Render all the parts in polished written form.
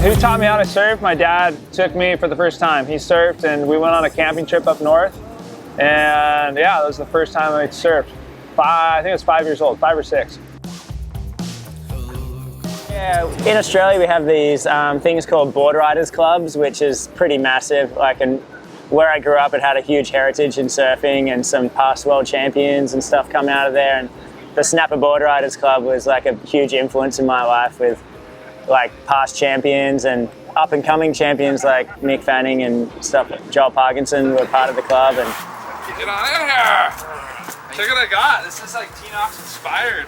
Who taught me how to surf? My dad took me for the first time. He surfed and we went on a camping trip up north. And yeah, that was the first time I surfed. I think I was 5 years old, 5 or 6. Yeah, in Australia we have these things called board riders clubs, which is pretty massive. And where I grew up, it had a huge heritage in surfing and some past world champions and stuff coming out of there. And the Snapper Board Riders Club was like a huge influence in my life, with like past champions and up and coming champions like Mick Fanning and stuff. Joel Parkinson were part of the club. And get on in here! Check what I got. This is like Knox inspired.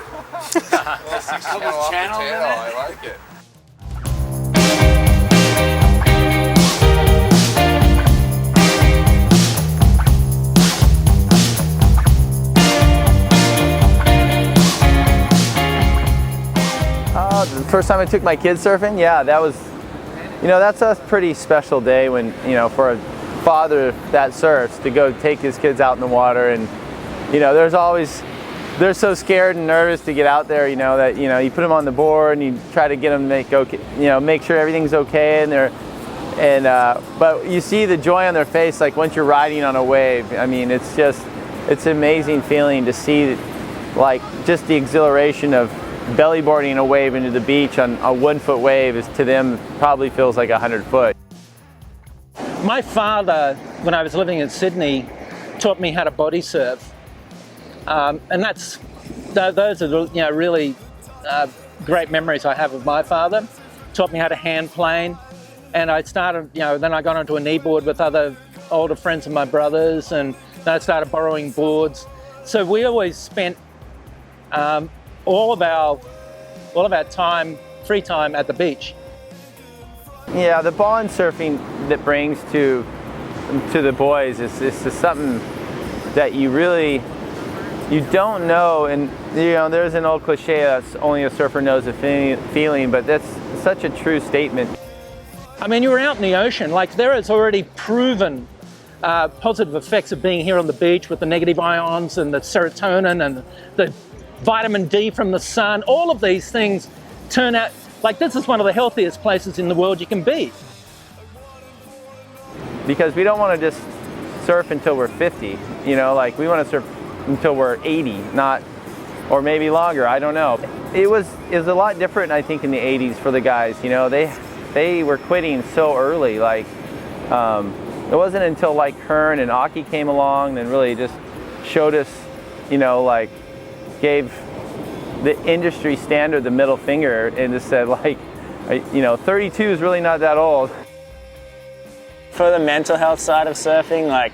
Channel in it. I like it. The first time I took my kids surfing, yeah, that was, that's a pretty special day when, for a father that surfs to go take his kids out in the water. And, they're so scared and nervous to get out there, that, you put them on the board and you try to get them to make sure everything's okay. But you see the joy on their face, like once you're riding on a wave. I mean, it's an amazing feeling to see, like, just the exhilaration of belly boarding a wave into the beach on a 1 foot wave is to them probably feels like 100 foot. My father, when I was living in Sydney, taught me how to body surf, and those are really great memories I have of my father. Taught me how to hand plane, and I started, then I got onto a kneeboard with other older friends of my brothers, and then I started borrowing boards. So we always spent all of our time, free time, at the beach. Yeah, the bond surfing that brings to the boys is just something that you don't know. And there's an old cliche that's only a surfer knows the feeling, but that's such a true statement. I mean, you're out in the ocean, like there is already proven positive effects of being here on the beach with the negative ions and the serotonin and the vitamin D from the sun. All of these things turn out like this is one of the healthiest places in the world you can be. Because we don't want to just surf until we're 50, like we want to surf until we're 80, or maybe longer, I don't know. It was a lot different, I think, in the 80s for the guys. They were quitting so early. Like it wasn't until like Kerr and Aki came along and really just showed us, gave the industry standard the middle finger and just said, like, 32 is really not that old. for the mental health side of surfing, like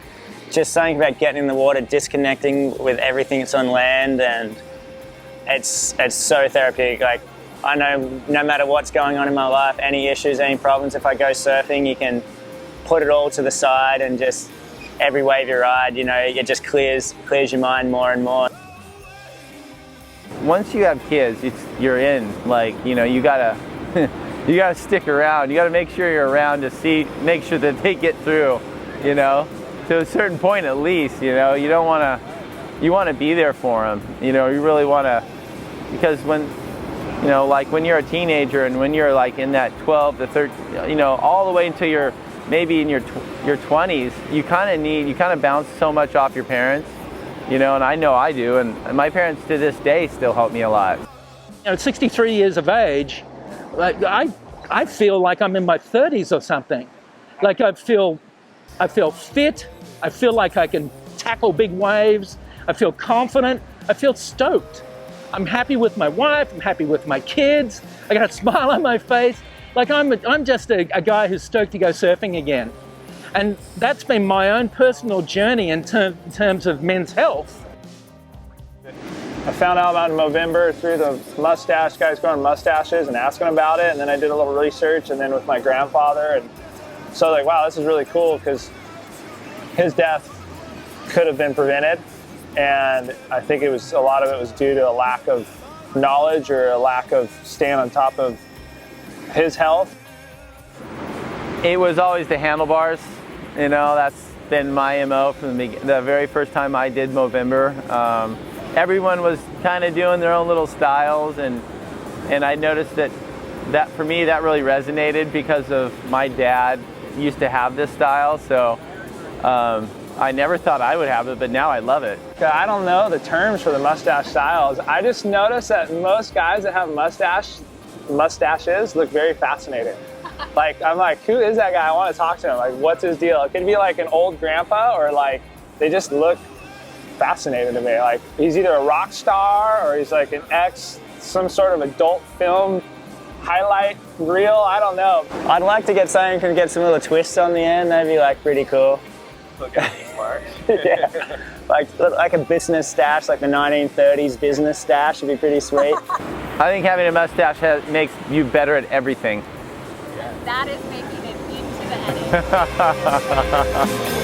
just something about getting in the water, disconnecting with everything that's on land, and it's so therapeutic. Like I know no matter what's going on in my life, any issues, any problems, if I go surfing, you can put it all to the side and just every wave you ride, it just clears your mind more and more. Once you have kids, you're in. Like, you gotta you gotta stick around. You gotta make sure you're around to make sure that they get through. To a certain point at least. You don't want to. You want to be there for them. You really want to, because when like when you're a teenager and when you're like in that 12 to 13, all the way until you're maybe in your 20s, you kind of bounce so much off your parents. And I know I do, and my parents to this day still help me a lot. At 63 years of age, like I feel like I'm in my 30s or something. Like I feel fit. I feel like I can tackle big waves. I feel confident. I feel stoked. I'm happy with my wife. I'm happy with my kids. I got a smile on my face. Like I'm just a guy who's stoked to go surfing again. And that's been my own personal journey in terms of men's health. I found out about Movember through the mustache guys growing mustaches and asking about it, and then I did a little research, and then with my grandfather, and so like, wow, this is really cool because his death could have been prevented, and I think a lot of it was due to a lack of knowledge or a lack of staying on top of his health. It was always the handlebars. That's been my MO from the very first time I did Movember. Everyone was kind of doing their own little styles, and I noticed that that for me, that really resonated because of my dad used to have this style. So I never thought I would have it, but now I love it. I don't know the terms for the mustache styles. I just noticed that most guys that have mustaches look very fascinating. Like, I'm like, who is that guy? I want to talk to him. Like, what's his deal? It could be like an old grandpa, or like, they just look fascinating to me. Like, he's either a rock star or he's like some sort of adult film highlight reel. I don't know. I'd like to get something that can get some little twists on the end. That'd be like pretty cool. Look at these marks. Yeah, like a business stash, like the 1930s business stash would be pretty sweet. I think having a mustache makes you better at everything. That is making it into the edit.